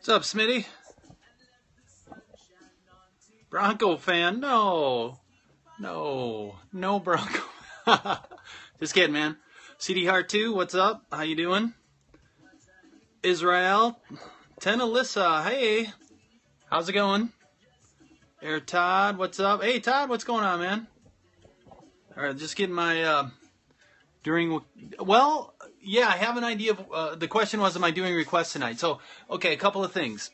What's up, Smitty? Bronco fan? No Bronco. Just kidding, man. CD Heart 2, what's up? How you doing? Israel, 10 Alyssa, hey, how's it going? Air Todd, what's up? Hey, Todd, what's going on, man? All right, just getting my well, yeah, I have an idea of the question was, am I doing requests tonight? So, okay, a couple of things.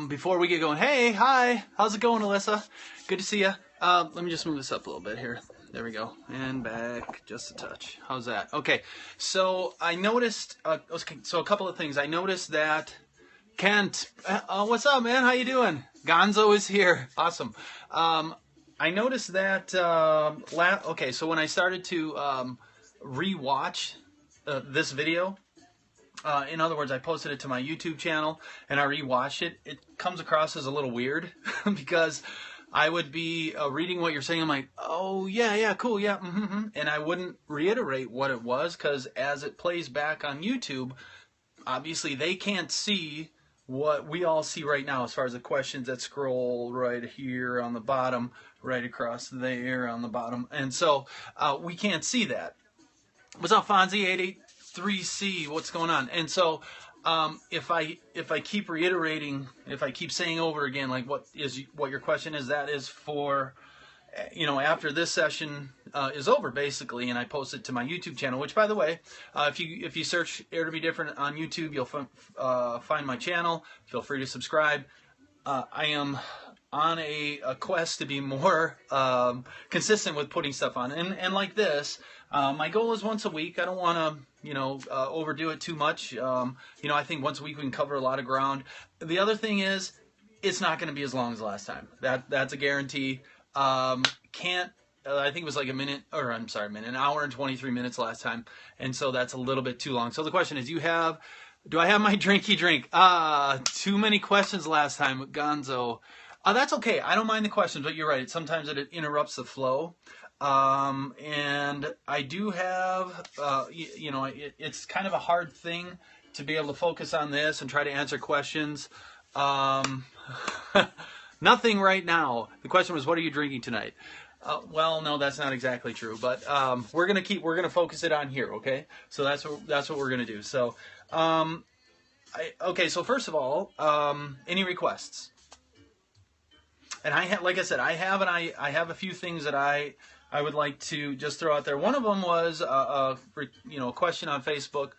Before we get going, hey, hi, how's it going, Alyssa? Good to see you. Let me just move this up a little bit here. There we go. And back just a touch. How's that? Okay, so I noticed, so a couple of things. I noticed that Kent, what's up, man? How you doing? Gonzo is here. Awesome. I noticed that, okay, so when I started to re-watch this video, in other words, I posted it to my YouTube channel and I rewatched it. It comes across as a little weird because I would be reading what you're saying. I'm like, oh, yeah, cool, yeah, and I wouldn't reiterate what it was because as it plays back on YouTube, obviously they can't see what we all see right now as far as the questions that scroll right here on the bottom, right across there on the bottom. And so we can't see that. What's up, Fonzie? 883C, what's going on? And so if I keep reiterating, if I keep saying over again, like what your question is, that is for, after this session is over, basically, and I post it to my YouTube channel, which, by the way, if you search Air to Be Different on YouTube, you'll find my channel. Feel free to subscribe. I am on a quest to be more consistent with putting stuff on, and like this, my goal is once a week. I don't want to overdo it too much. I think once a week we can cover a lot of ground. The other thing is, it's not going to be as long as last time. That's a guarantee. I think it was like an hour and 23 minutes last time, and so that's a little bit too long. So the question is, do I have my drinky drink? Too many questions last time, Gonzo. That's okay. I don't mind the questions, but you're right. Sometimes it interrupts the flow. And I do have, it's kind of a hard thing to be able to focus on this and try to answer questions. Nothing right now. The question was, what are you drinking tonight? Well, no, that's not exactly true, but we're gonna focus it on here, okay? So that's what we're gonna do. So, okay. So first of all, any requests? And I have a few things that I would like to just throw out there. One of them was a question on Facebook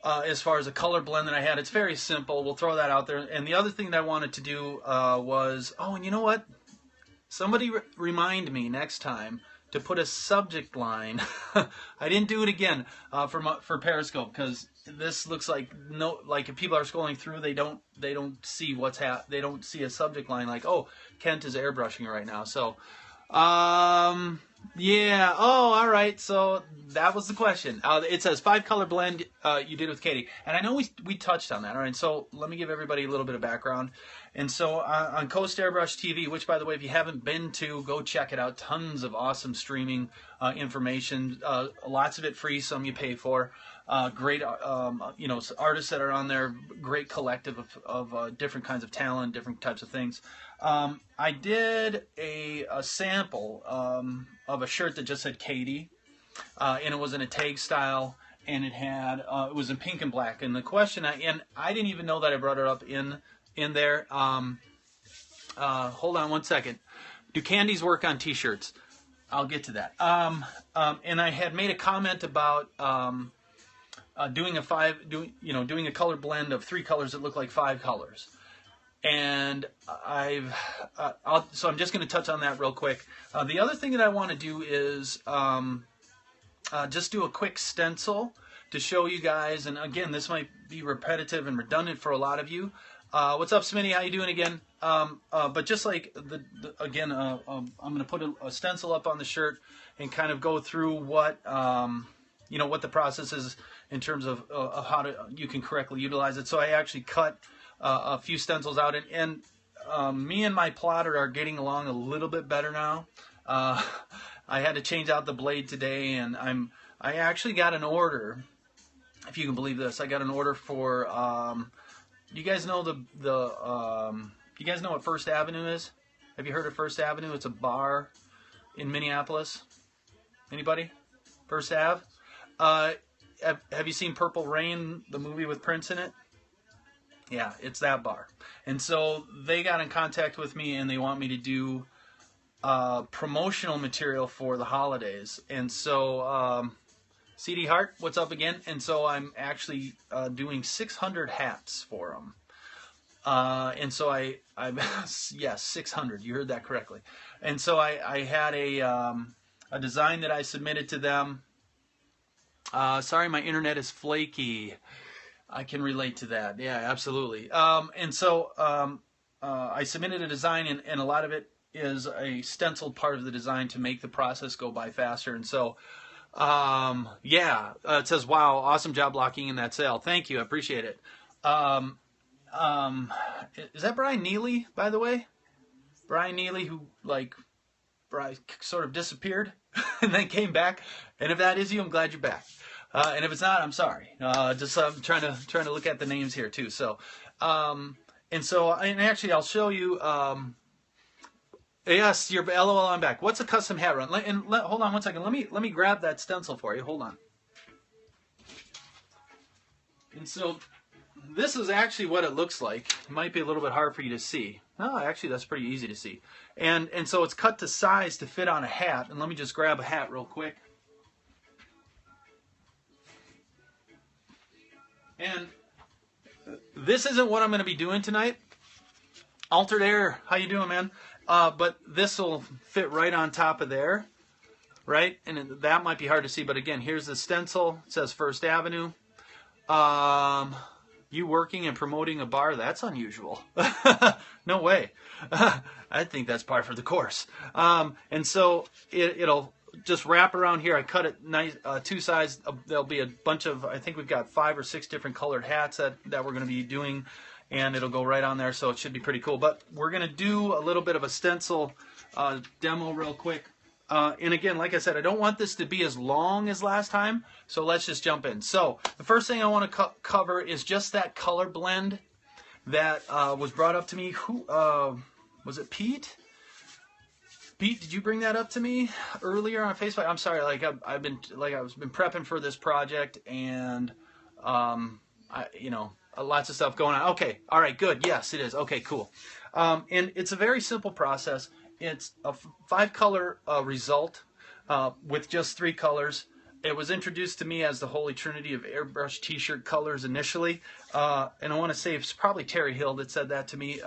as far as a color blend that I had. It's very simple. We'll throw that out there. And the other thing that I wanted to do was, and you know what? Somebody remind me next time to put a subject line. I didn't do it again for Periscope because this looks like if people are scrolling through, they don't see they don't see a subject line like, oh, Kent is airbrushing right now. So yeah. Oh, all right. So that was the question. It says 5-color blend you did with Katie, and I know we touched on that. All right. So let me give everybody a little bit of background. And so on Coast Airbrush TV, which, by the way, if you haven't been to, go check it out. Tons of awesome streaming information. Lots of it free, some you pay for. Great, artists that are on there. Great collective of different kinds of talent, different types of things. I did a sample of a shirt that just said Katie, and it was in a tag style, and it was in pink and black. And the question, and I didn't even know that I brought it up in there. Hold on one second. Do candies work on T-shirts? I'll get to that. And I had made a comment about doing a color blend of 3 colors that look like 5 colors. And so I'm just going to touch on that real quick. The other thing that I want to do is just do a quick stencil to show you guys. And again, this might be repetitive and redundant for a lot of you. What's up, Smitty? How you doing again? But just like I'm going to put a stencil up on the shirt and kind of go through what what the process is in terms of how you can correctly utilize it. So I actually cut a few stencils out, and me and my plotter are getting along a little bit better now. I had to change out the blade today, and I actually got an order, if you can believe this. I got an order for you guys know you guys know what First Avenue is? Have you heard of First Avenue? It's a bar in Minneapolis. Anybody? First Ave? Have you seen Purple Rain, the movie with Prince in it? Yeah, it's that bar. And so they got in contact with me and they want me to do promotional material for the holidays. And so CD Hart, what's up again? And so I'm actually doing 600 hats for them. And so I yes, 600. You heard that correctly. And so I had a design that I submitted to them. Sorry, my internet is flaky. I can relate to that. Yeah, absolutely. And so I submitted a design, and a lot of it is a stenciled part of the design to make the process go by faster. And so, yeah, it says, wow, awesome job blocking in that sale. Thank you. I appreciate it. Is that Brian Neely, by the way? Brian Neely, who sort of disappeared and then came back. And if that is you, I'm glad you're back. And if it's not, I'm sorry. Just I'm trying to look at the names here too. So, and actually, I'll show you. Yes, you're LOL. I'm back. What's a custom hat run? Hold on one second. Let me grab that stencil for you. Hold on. And so, this is actually what it looks like. It might be a little bit hard for you to see. No, actually, that's pretty easy to see. And so it's cut to size to fit on a hat. And let me just grab a hat real quick. And this isn't what I'm going to be doing tonight. Altered Air, how you doing, man? But this will fit right on top of there, right? And that might be hard to see, but again, here's the stencil. It says First Avenue. You working and promoting a bar? That's unusual. No way. I think that's par for the course. And so it'll just wrap around here. I cut it nice, two sides. There'll be a bunch of, I think we've got 5 or 6 different colored hats that we're going to be doing, and it'll go right on there, so it should be pretty cool. But we're going to do a little bit of a stencil demo real quick. And again, like I said, I don't want this to be as long as last time, so let's just jump in. So the first thing I want to cover is just that color blend that was brought up to me. Who was it? Pete? Pete, did you bring that up to me earlier on Facebook? I'm sorry, I've been prepping for this project, and lots of stuff going on. Okay, all right, good. Yes, it is. Okay, cool. And it's a very simple process. It's a 5-color result with just 3 colors. It was introduced to me as the holy trinity of airbrush t-shirt colors initially. And I want to say it's probably Terry Hill that said that to me.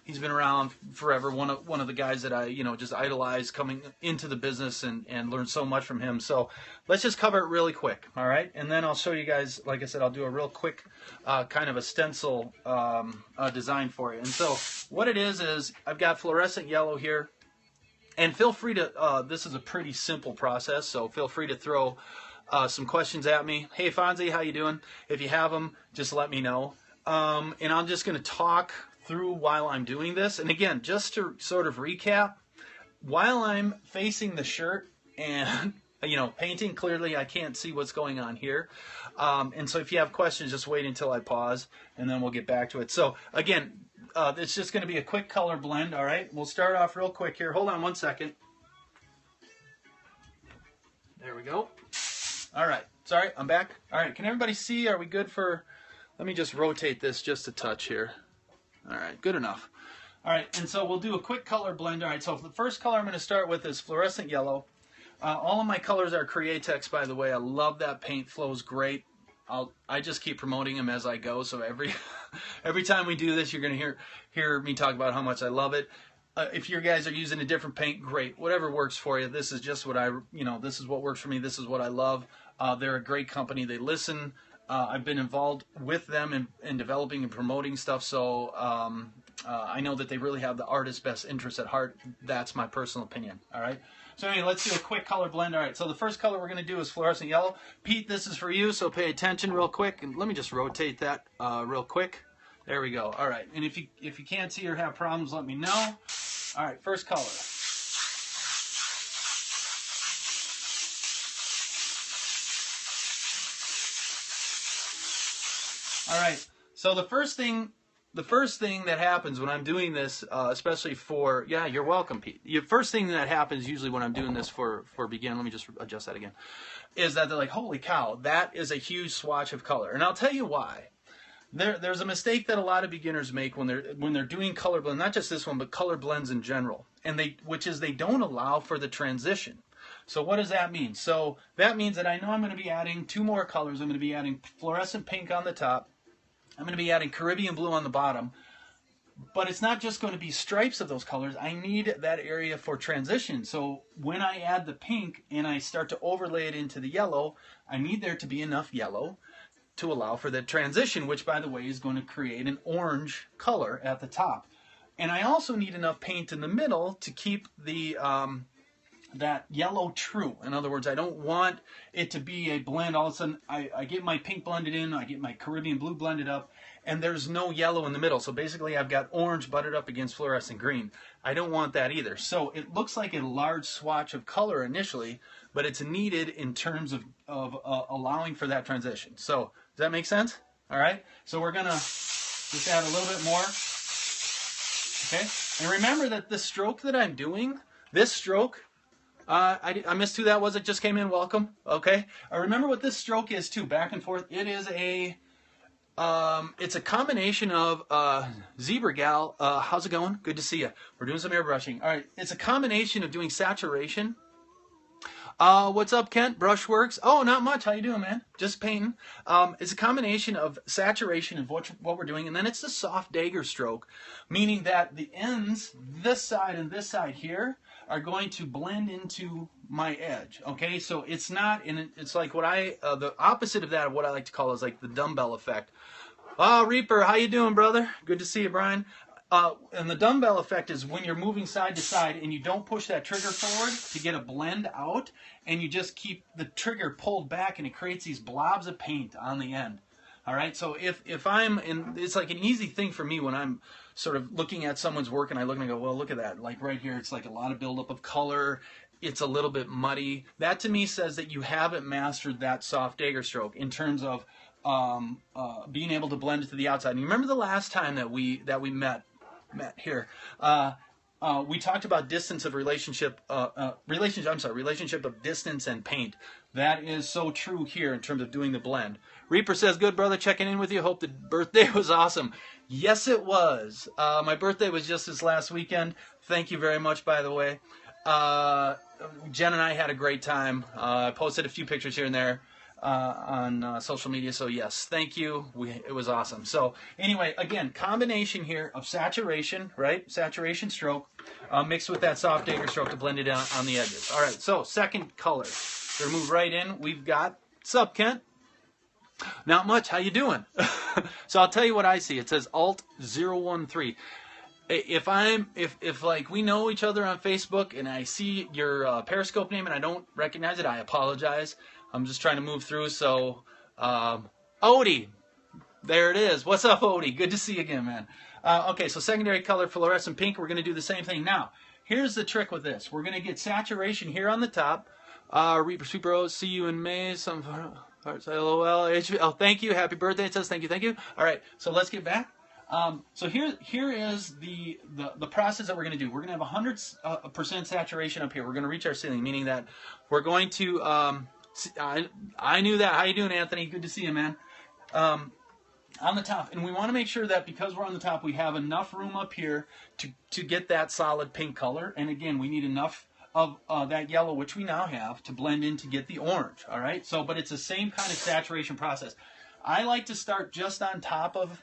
He's been around forever. One of the guys that I just idolize coming into the business and learned so much from him. So let's just cover it really quick, all right? And then I'll show you guys, like I said, I'll do a real quick kind of a stencil design for you. And so what it is I've got fluorescent yellow here. And feel free to, this is a pretty simple process, so feel free to throw some questions at me. Hey, Fonzie, how you doing? If you have them, just let me know. And I'm just going to talk through while I'm doing this. And again, just to sort of recap, while I'm facing the shirt and, painting, clearly I can't see what's going on here. And so if you have questions, just wait until I pause, and then we'll get back to it. So again, it's just going to be a quick color blend, all right? We'll start off real quick here. Hold on one second. There we go. All right. Sorry, I'm back. All right, can everybody see? Are we good for... Let me just rotate this just a touch here. All right, good enough. All right, and so we'll do a quick color blend. All right, so the first color I'm going to start with is fluorescent yellow. All of my colors are Createx, by the way. I love that paint. Flows great. I just keep promoting them as I go, so every time we do this, you're going to hear me talk about how much I love it. If you guys are using a different paint, great. Whatever works for you. This is just what this is what works for me. This is what I love. They're a great company. They listen. I've been involved with them in developing and promoting stuff, so I know that they really have the artist's best interest at heart. That's my personal opinion, all right? So anyway, let's do a quick color blend. All right, so the first color we're going to do is fluorescent yellow. Pete, this is for you, so pay attention real quick. And let me just rotate that real quick. There we go. All right, and if you can't see or have problems, let me know. All right, first color. All right, So the first thing that happens when I'm doing this, especially for, yeah, you're welcome, Pete. The first thing that happens usually when I'm doing this for begin, let me just adjust that again, is that they're like, holy cow, that is a huge swatch of color. And I'll tell you why. There's a mistake that a lot of beginners make when they're doing color blend, not just this one, but color blends in general, which is they don't allow for the transition. So what does that mean? So that means that I know I'm going to be adding 2 more colors. I'm going to be adding fluorescent pink on the top. I'm going to be adding Caribbean blue on the bottom. But it's not just going to be stripes of those colors. I need that area for transition. So when I add the pink and I start to overlay it into the yellow, I need there to be enough yellow to allow for that transition, which, by the way, is going to create an orange color at the top. And I also need enough paint in the middle to keep the that yellow true. In other words, I don't want it to be a blend. All of a sudden, I get my pink blended in, I get my Caribbean blue blended up, and there's no yellow in the middle. So basically, I've got orange buttered up against fluorescent green. I don't want that either. So it looks like a large swatch of color initially, but it's needed in terms of allowing for that transition. So does that make sense? All right. So we're going to just add a little bit more. Okay. And remember that the stroke that I'm doing, this stroke, I missed who that was. It just came in. Welcome. Okay. I remember what this stroke is too. Back and forth. It is it's a combination of Zebra Gal. How's it going? Good to see you. We're doing some airbrushing. All right. It's a combination of doing saturation. What's up, Kent? Brushworks. Oh, not much. How you doing, man? Just painting. It's a combination of saturation of what we're doing, and then it's the soft dagger stroke, meaning that the ends, this side and this side here, are going to blend into my edge. Okay, so it's not, and it's like what the opposite of that, of what I like to call is like the dumbbell effect. Reaper, how you doing, brother? Good to see you, Brian. And the dumbbell effect is when you're moving side to side and you don't push that trigger forward to get a blend out, and you just keep the trigger pulled back, and it creates these blobs of paint on the end. All right, so if I'm in, it's like an easy thing for me when I'm sort of looking at someone's work and I look and I go, well, look at that. Like right here, it's like a lot of buildup of color. It's a little bit muddy. That to me says that you haven't mastered that soft dagger stroke in terms of being able to blend it to the outside. And you remember the last time that we met here, we talked about distance of relationship of distance and paint. That is so true here in terms of doing the blend. Reaper says, good brother, checking in with you. Hope the birthday was awesome. Yes, it was. My birthday was just this last weekend. Thank you very much, by the way. Jen and I had a great time. I posted a few pictures here and there on social media. So yes, thank you. It was awesome. So anyway, again, combination here of saturation, right? Saturation stroke mixed with that soft dagger stroke to blend it out on the edges. All right, so second color. We're gonna move right in. We've got, what's up, Kent? Not much. How you doing? So I'll tell you what I see. It says Alt 013. If like we know each other on Facebook and I see your Periscope name and I don't recognize it, I apologize. I'm just trying to move through. So, Odie, there it is. What's up, Odie? Good to see you again, man. Okay, so secondary color, fluorescent pink. We're going to do the same thing. Now, here's the trick with this. We're going to get saturation here on the top. Reaper Super O, see you in May. Some hearts, LOL. Oh, thank you. Happy birthday. It says thank you. All right, so let's get back. So here is the process that we're going to do. We're going to have 100% saturation up here. We're going to reach our ceiling, meaning that we're going to, I knew that. How you doing, Anthony? Good to see you, man. On the top. And we want to make sure that because we're on the top, we have enough room up here to get that solid pink color. And again, we need enough of that yellow, which we now have, to blend in to get the orange. All right. So, but it's the same kind of saturation process. I like to start just on top of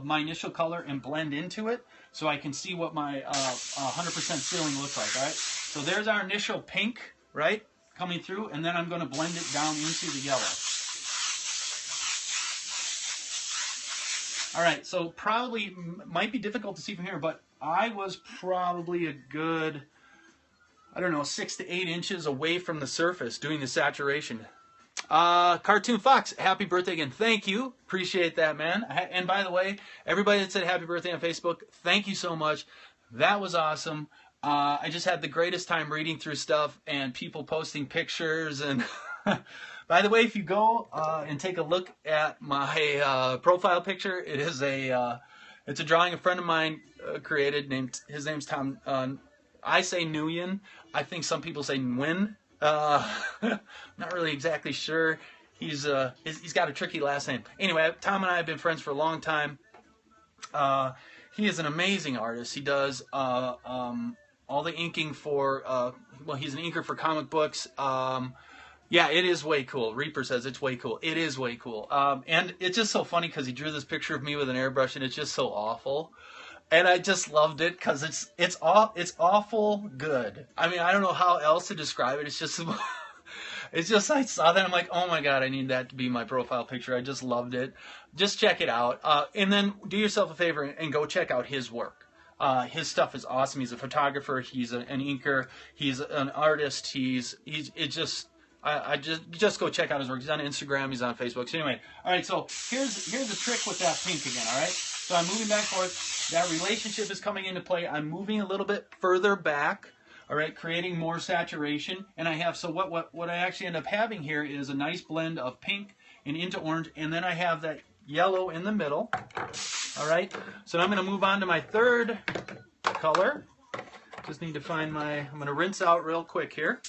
my initial color and blend into it so I can see what my 100% ceiling looks like, all right? So there's our initial pink, right, coming through, and then I'm going to blend it down into the yellow. All right, so probably might be difficult to see from here, but I was probably a good, I don't know, 6 to 8 inches away from the surface doing the saturation. Cartoon Fox, happy birthday again. Thank you. Appreciate that, man. And by the way, everybody that said happy birthday on Facebook, thank you so much. That was awesome. I just had the greatest time reading through stuff and people posting pictures, and By the way, if you go and take a look at my profile picture, it is it's a drawing a friend of mine created. His name's Tom. I say Nguyen. I think some people say Nguyen. Not really exactly sure. He's got a tricky last name. Anyway, Tom and I have been friends for a long time. He is an amazing artist. He does all the inking for, well, he's an inker for comic books. Yeah, it is way cool. Reaper says it's way cool. It is way cool. And it's just so funny because he drew this picture of me with an airbrush, and it's just so awful. And I just loved it because it's awful good. I mean, I don't know how else to describe it. It's just I saw that and I'm like, oh my god, I need that to be my profile picture. I just loved it. Just check it out, and then do yourself a favor and go check out his work. His stuff is awesome. He's a photographer. He's an inker. He's an artist. I just go check out his work. He's on Instagram. He's on Facebook. So anyway, all right. So here's the trick with that pink again. All right. So I'm moving back and forth. That relationship is coming into play. I'm moving a little bit further back. All right, creating more saturation. And I have, so what I actually end up having here is a nice blend of pink and into orange, and then I have that yellow in the middle. All right, so now I'm going to move on to my third color. Just need to find I'm going to rinse out real quick here.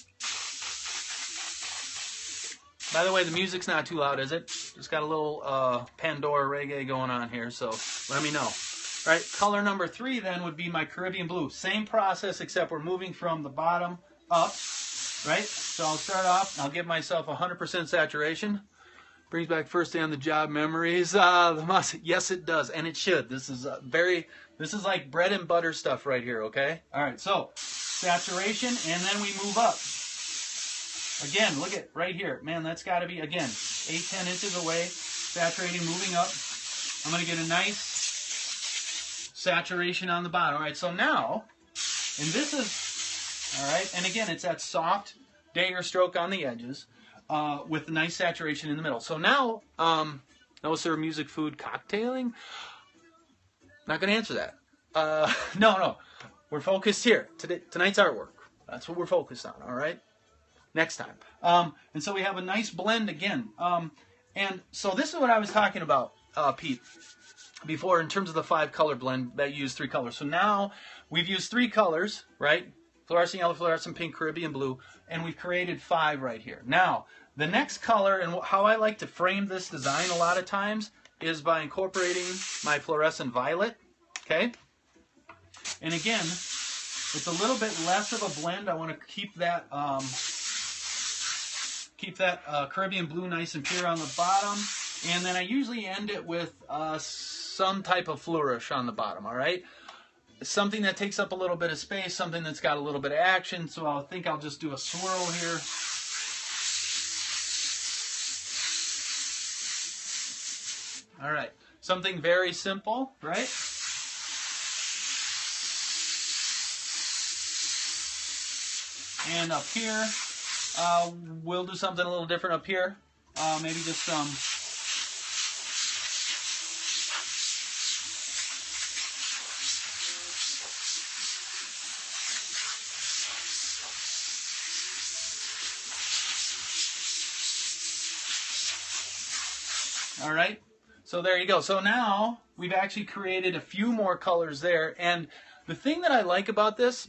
By the way, the music's not too loud, is it? Just got a little Pandora reggae going on here, so let me know. All right, color number 3 then would be my Caribbean blue. Same process, except we're moving from the bottom up, right? So I'll start off, I'll give myself 100% saturation. Brings back first day on the job memories. Yes, it does, and it should. This is like bread and butter stuff right here, okay? All right, so saturation, and then we move up. Again, look at right here. Man, that's got to be, again, 8-10 inches away, saturating, moving up. I'm going to get a nice saturation on the bottom. All right, so now, and this is, all right, and again, it's that soft dagger stroke on the edges with a nice saturation in the middle. So now, no sir, music, food, cocktailing? Not going to answer that. No, we're focused here. Tonight's artwork. That's what we're focused on, all right? Next time. And so we have a nice blend again. And so this is what I was talking about, Pete, before in terms of the 5-color blend that used 3 colors. So now we've used 3 colors, right? Fluorescent yellow, fluorescent pink, Caribbean blue, and we've created 5 right here. Now, the next color, and how I like to frame this design a lot of times, is by incorporating my fluorescent violet, okay? And again, it's a little bit less of a blend. I want to keep that Caribbean blue nice and pure on the bottom. And then I usually end it with some type of flourish on the bottom, all right? Something that takes up a little bit of space, something that's got a little bit of action, so I think I'll just do a swirl here. All right, something very simple, right? And up here, we'll do something a little different up here. Maybe just some... All right, so there you go. So now we've actually created a few more colors there. And the thing that I like about this,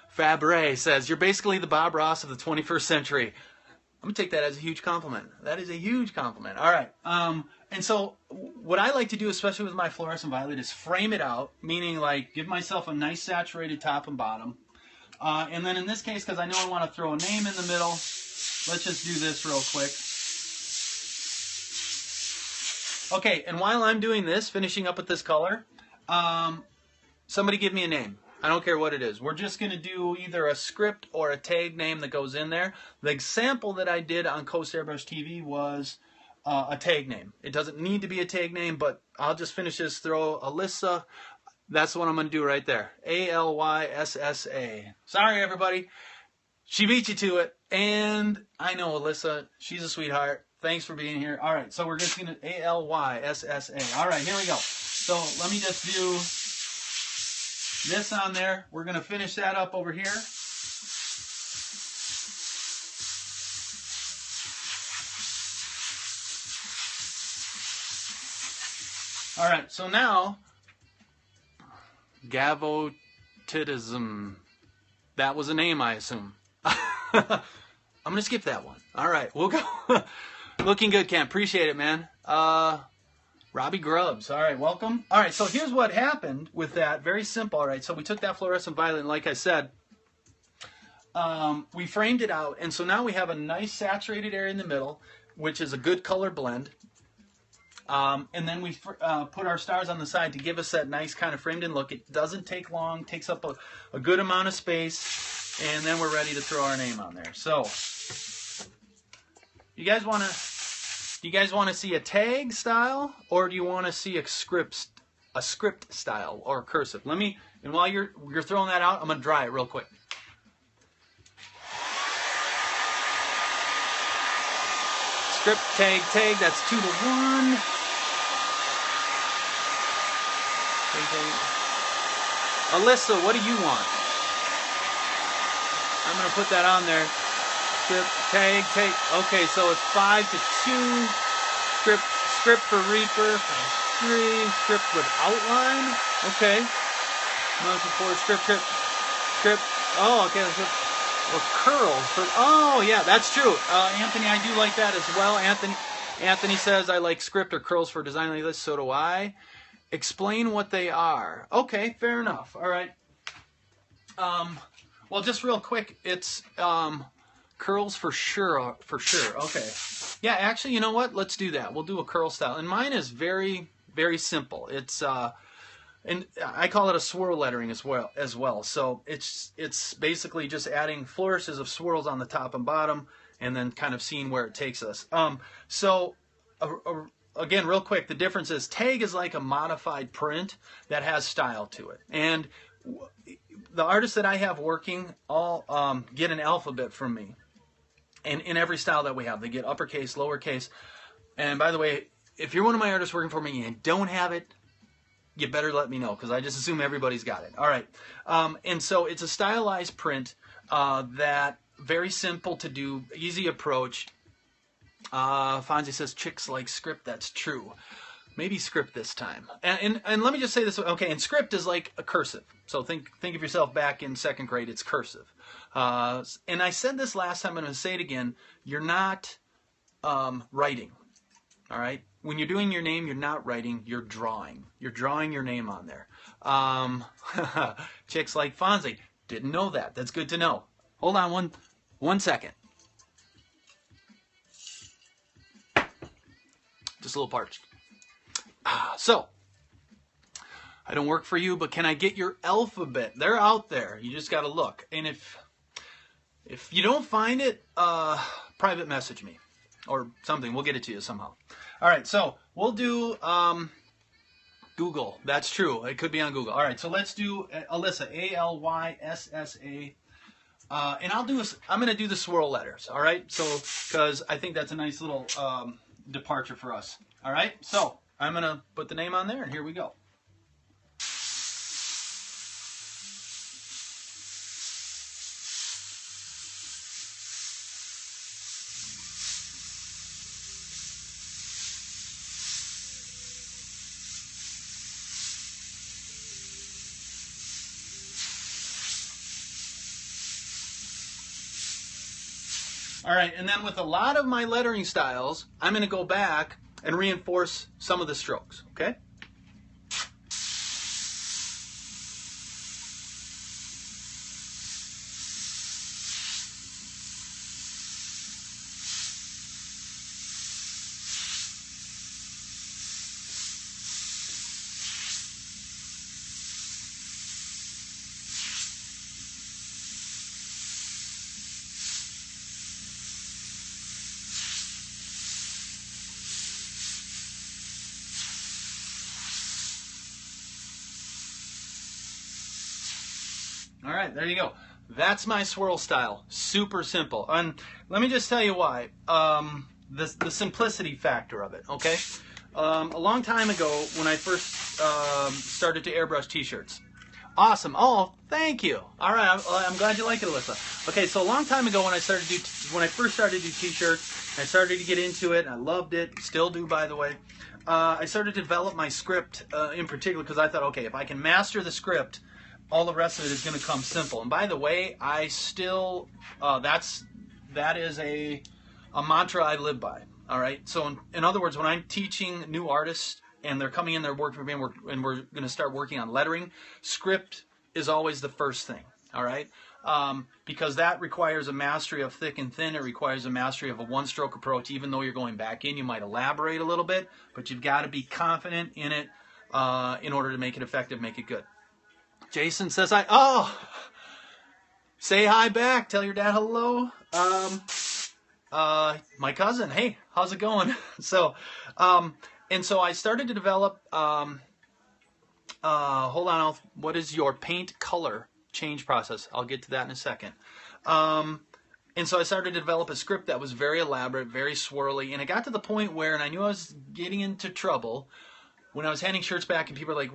Fabre says, you're basically the Bob Ross of the 21st century. I'm going to take that as a huge compliment. That is a huge compliment. All right. And so what I like to do, especially with my fluorescent violet, is frame it out, meaning like give myself a nice saturated top and bottom. And then in this case, because I know I want to throw a name in the middle, let's just do this real quick. Okay, and while I'm doing this, finishing up with this color, somebody give me a name. I don't care what it is. We're just going to do either a script or a tag name that goes in there. The example that I did on Coast Airbrush TV was a tag name. It doesn't need to be a tag name, but I'll just finish this, throw Alyssa. That's what I'm going to do right there. A-L-Y-S-S-A. Sorry, everybody. She beat you to it. And I know Alyssa. She's a sweetheart. Thanks for being here. All right, so we're just going to A-L-Y-S-S-A. All right, here we go. So let me just do this on there. We're going to finish that up over here. All right, so now, Gavotitism. That was a name, I assume. I'm going to skip that one. All right, we'll go. Looking good, Cam. Appreciate it, man. Robbie Grubbs. All right, welcome. All right, so here's what happened with that. Very simple. All right, so we took that fluorescent violet, and like I said, we framed it out. And so now we have a nice saturated area in the middle, which is a good color blend. And then we put our stars on the side to give us that nice kind of framed in look. It doesn't take long, takes up a good amount of space, and then we're ready to throw our name on there. So, do you guys want to see a tag style, or do you want to see a script style or cursive? Let me, and while you're throwing that out, I'm gonna dry it real quick. Script, tag, that's 2 to 1. Alyssa, what do you want? I'm going to put that on there. Script, tag. Okay, so it's 5 to 2. Script for Reaper. 3. Script with outline. Okay. 1 to 4. Script. Oh, okay. Or curls. Oh, yeah, that's true. Anthony, I do like that as well. Anthony says, I like script or curls for design like this. So do I. Explain what they are. Okay, fair enough. All right. Well, just real quick, it's curls for sure. Okay. Yeah, actually, you know what? Let's do that. We'll do a curl style. And mine is very, very simple. It's and I call it a swirl lettering as well. So it's basically just adding flourishes of swirls on the top and bottom, and then kind of seeing where it takes us. Again, real quick, the difference is tag is like a modified print that has style to it. And the artists that I have working all get an alphabet from me. And in every style that we have, they get uppercase, lowercase. And by the way, if you're one of my artists working for me and don't have it, you better let me know, because I just assume everybody's got it. All right. And so it's a stylized print that very simple to do, easy approach. Fonzie says chicks like script. That's true. Maybe script this time. And let me just say this. Okay, and script is like a cursive. So think of yourself back in 2nd grade. It's cursive. And I said this last time. I'm going to say it again. You're not writing. All right. When you're doing your name, you're not writing. You're drawing. You're drawing your name on there. Chicks like Fonzie. Didn't know that. That's good to know. Hold on one second. Just a little parched. So, I don't work for you, but can I get your alphabet? They're out there. You just got to look. And if you don't find it, private message me or something. We'll get it to you somehow. All right, so we'll do Google. That's true. It could be on Google. All right, so let's do Alyssa, Alyssa. And I'm going to do the swirl letters. All right, so because I think that's a nice little departure for us. All right, so I'm going to put the name on there, and here we go. All right, and then with a lot of my lettering styles, I'm going to go back and reinforce some of the strokes, okay? All right, there you go. That's my swirl style. Super simple. And let me just tell you why. The simplicity factor of it, okay? A long time ago, when I first started to airbrush t-shirts, Awesome. Oh, thank you. All right, I'm glad you like it, Alyssa. Okay, so a long time ago when I first started to do t-shirts, I started to get into it. And I loved it. Still do, by the way. I started to develop my script in particular because I thought, okay, if I can master the script, all the rest of it is going to come simple. And by the way, I still that is a mantra I live by. All right. So in other words, when I'm teaching new artists and they're coming in, they're working for me, and we're going to start working on lettering, script is always the first thing. All right. Because that requires a mastery of thick and thin. It requires a mastery of a one-stroke approach. Even though you're going back in, you might elaborate a little bit, but you've got to be confident in it in order to make it effective, make it good. Jason says, say hi back. Tell your dad hello. My cousin, hey, how's it going? So, and so I started to develop, hold on, what is your paint color change process? I'll get to that in a second. And so I started to develop a script that was very elaborate, very swirly, and it got to the point where, and I knew I was getting into trouble when I was handing shirts back and people were like,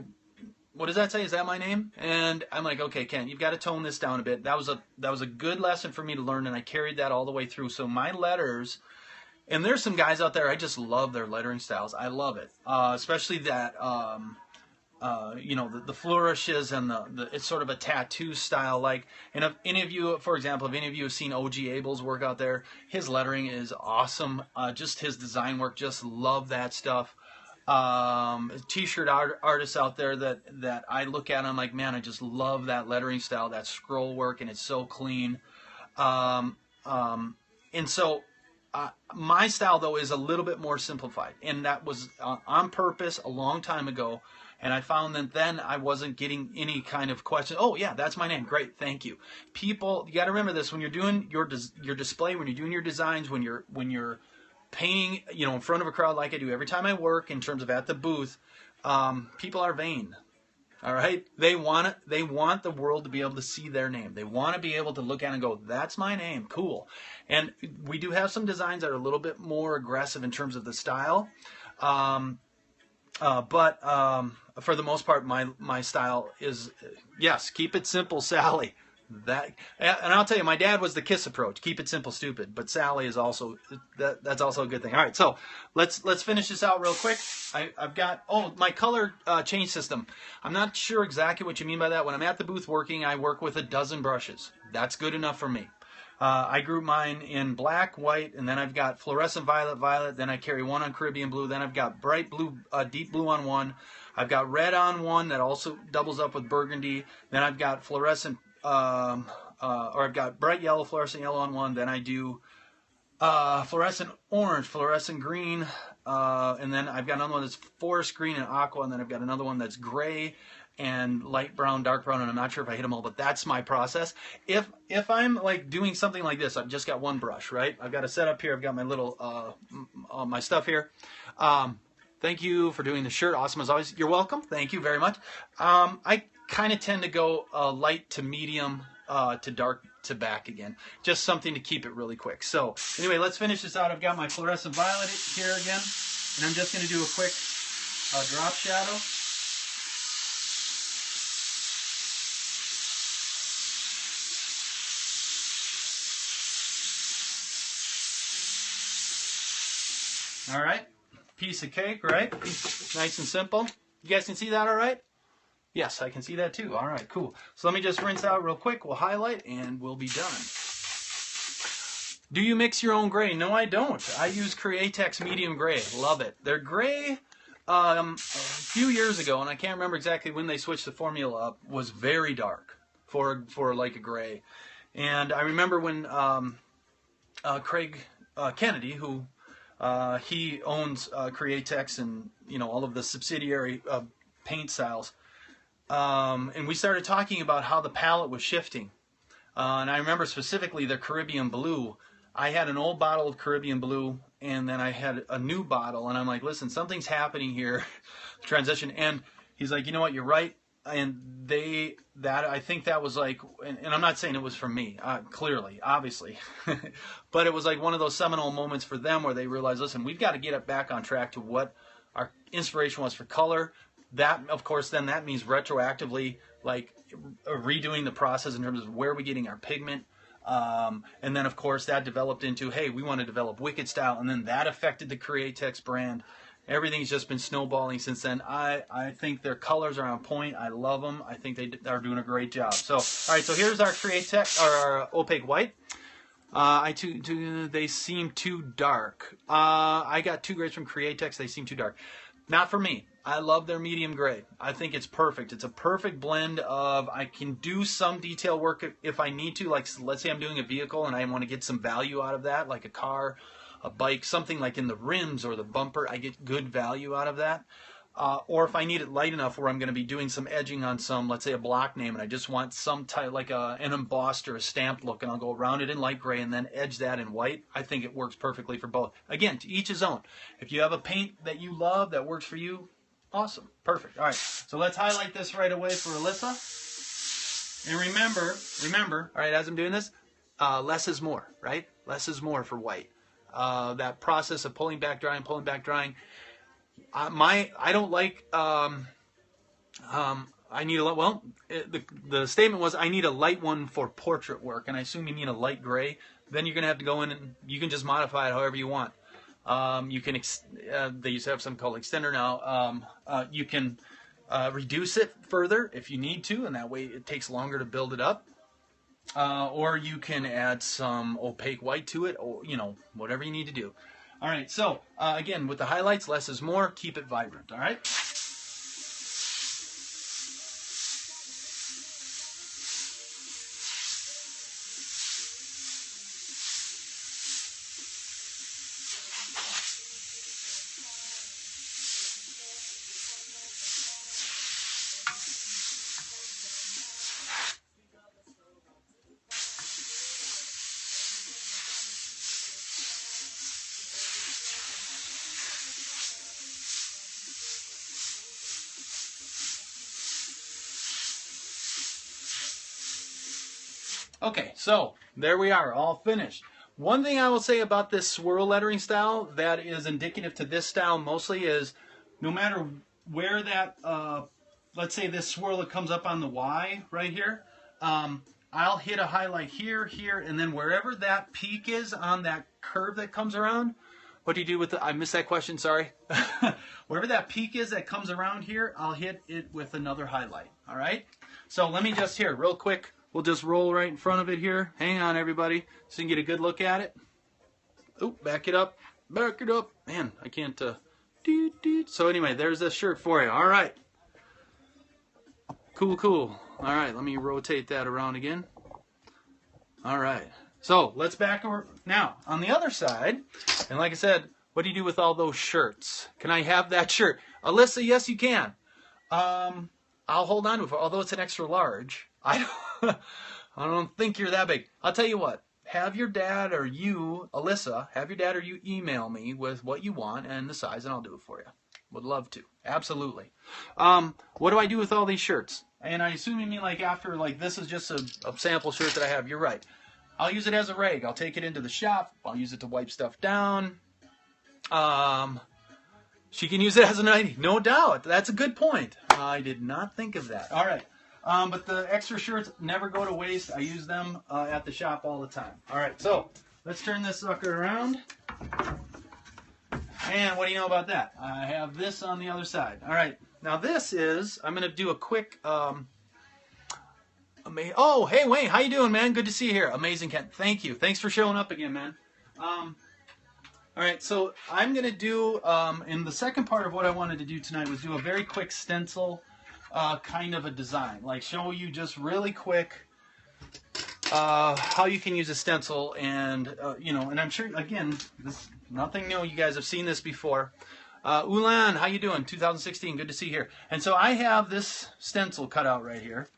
what does that say? Is that my name? And I'm like, okay, Ken, you've got to tone this down a bit. That was a good lesson for me to learn, and I carried that all the way through. So my letters, and there's some guys out there, I just love their lettering styles. I love it, especially that, the flourishes and it's sort of a tattoo style. Like, and if any of you, for example, if any of you have seen O.G. Abel's work out there, his lettering is awesome. Just his design work, just love that stuff. T-shirt artists out there that I look at, I'm like, man, I just love that lettering style, that scroll work, and it's so clean. And so my style, though, is a little bit more simplified, and that was on purpose a long time ago. And I found that then I wasn't getting any kind of question. Oh, yeah, that's my name. Great, thank you. People, you got to remember this when you're doing your display, when you're doing your designs, when you're painting, in front of a crowd like I do every time I work in terms of at the booth, people are vain. All right? They want the world to be able to see their name. They want to be able to look at it and go, that's my name. Cool. And we do have some designs that are a little bit more aggressive in terms of the style. But for the most part, my style is, yes, keep it simple, Sally. And I'll tell you, my dad was the KISS approach. Keep it simple, stupid. But Sally is also that's also a good thing. All right, so let's finish this out real quick. I've got my color change system. I'm not sure exactly what you mean by that. When I'm at the booth working, I work with a dozen brushes. That's good enough for me. I group mine in black, white, and then I've got fluorescent violet. Then I carry one on Caribbean blue. Then I've got bright blue, deep blue on one. I've got red on one that also doubles up with burgundy. Then I've got fluorescent. Or I've got bright yellow, fluorescent yellow on one. Then I do fluorescent orange, fluorescent green, and then I've got another one that's forest green and aqua, and then I've got another one that's gray and light brown, dark brown, and I'm not sure if I hit them all, but that's my process. If I'm like doing something like this, I've just got one brush, right? I've got a setup here. I've got my little my stuff here. Thank you for doing the shirt. Awesome as always. You're welcome. Thank you very much. I kind of tend to go light to medium to dark to back again. Just something to keep it really quick. So anyway, let's finish this out. I've got my fluorescent violet here again, and I'm just going to do a quick drop shadow. All right, piece of cake, right? Nice and simple. You guys can see that all right? Yes, I can see that too. All right, cool. So let me just rinse out real quick. We'll highlight and we'll be done. Do you mix your own gray? No, I don't. I use Createx medium gray. Love it. Their gray, a few years ago, and I can't remember exactly when they switched the formula up, was very dark for like a gray. And I remember when Craig Kennedy, who he owns Createx and all of the subsidiary paint styles. And we started talking about how the palette was shifting. And I remember specifically the Caribbean blue. I had an old bottle of Caribbean blue, and then I had a new bottle. And I'm like, listen, something's happening here, transition. And he's like, you know what, you're right. And I think that was like, and I'm not saying it was for me, clearly, obviously. But it was like one of those seminal moments for them where they realized, listen, we've got to get it back on track to what our inspiration was for color. That, of course, then that means retroactively like redoing the process in terms of where we're getting our pigment. And then, of course, that developed into, hey, we want to develop Wicked style, and then that affected the Createx brand. Everything's just been snowballing since then. I think their colors are on point. I love them. I think they are doing a great job. So, all right, so here's our Createx, our opaque white. They seem too dark. I got 2 grays from Createx. They seem too dark. Not for me. I love their medium gray. I think it's perfect. It's a perfect blend of, I can do some detail work if I need to. Like, let's say I'm doing a vehicle and I want to get some value out of that, like a car, a bike, something like in the rims or the bumper. I get good value out of that. Or if I need it light enough where I'm going to be doing some edging on some, let's say a block name, and I just want some type, like an embossed or a stamped look, and I'll go around it in light gray and then edge that in white. I think it works perfectly for both. Again, to each his own. If you have a paint that you love that works for you, awesome. Perfect. All right, so let's highlight this right away for Alyssa. And remember, all right, as I'm doing this, less is more, right? Less is more for white. That process of pulling back, drying, I don't like, I need a, well, the statement was I need a light one for portrait work, and I assume you need a light gray. Then you're going to have to go in and you can just modify it however you want. You can, they used to have something called extender now. You can reduce it further if you need to, and that way it takes longer to build it up. Or you can add some opaque white to it, or, you know, whatever you need to do. All right, so again, with the highlights, less is more. Keep it vibrant, all right? Okay, so there we are, all finished. One thing I will say about this swirl lettering style that is indicative to this style mostly is no matter where that, let's say this swirl that comes up on the Y right here, I'll hit a highlight here, here, and then wherever that peak is on that curve that comes around, what do you do with the, I missed that question, sorry. Wherever that peak is that comes around here, I'll hit it with another highlight, all right? So let me just here, real quick, we'll just roll right in front of it here. Hang on, everybody, so you can get a good look at it. Oh, back it up. Back it up. Man, I can't. So anyway, there's this shirt for you. All right. Cool, cool. All right, let me rotate that around again. All right. So let's back over. Now, on the other side, and like I said, what do you do with all those shirts? Can I have that shirt? Alyssa, yes, you can. I'll hold on to it, although it's an extra large. I don't think you're that big. I'll tell you what. Have your dad or you, Alyssa, have your dad or you email me with what you want and the size, and I'll do it for you. Would love to. Absolutely. What do I do with all these shirts? And I assume you mean like after, like this is just a sample shirt that I have. You're right. I'll use it as a rag. I'll take it into the shop. I'll use it to wipe stuff down. She can use it as an ID. No doubt. That's a good point. I did not think of that. All right. But the extra shirts never go to waste. I use them at the shop all the time. All right, so let's turn this sucker around. And what do you know about that? I have this on the other side. All right, now this is, I'm going to do a quick, oh, hey, Wayne, how you doing, man? Good to see you here. Amazing, Kent. Thank you. Thanks for showing up again, man. All right, so I'm going to do, in the second part of what I wanted to do tonight was do a very quick stencil kind of a design, like show you just really quick how you can use a stencil, and you know, and I'm sure again this nothing new, you guys have seen this before. Ulan, how you doing? 2016, good to see you here. And so I have this stencil cut out right here,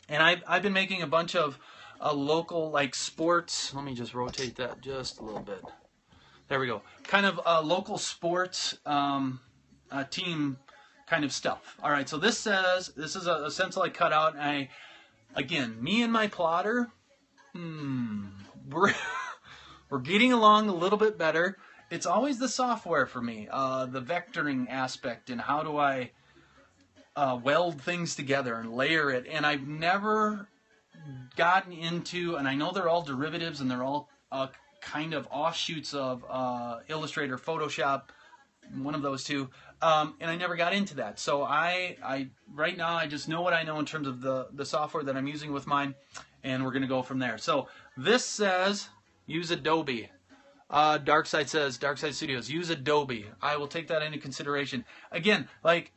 and I've been making a bunch of local like sports, let me just rotate that just a little bit, there we go, kind of local sports team kind of stuff. All right, so this says, this is a stencil I cut out, and again, me and my plotter, we're getting along a little bit better. It's always the software for me, the vectoring aspect, and how do I weld things together and layer it. And I've never gotten into, and I know they're all derivatives and they're all kind of offshoots of Illustrator, Photoshop, one of those two, and I never got into that. So I right now I just know what I know in terms of the software that I'm using with mine, and we're going to go from there. So this says use Adobe. Darkside says, Darkside Studios, use Adobe. I will take that into consideration. Again, like